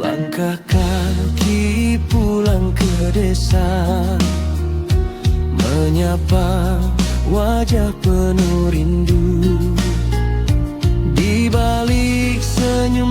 Langkah kaki pulang ke desa, menyapa wajah penuh rindu. Di balik senyum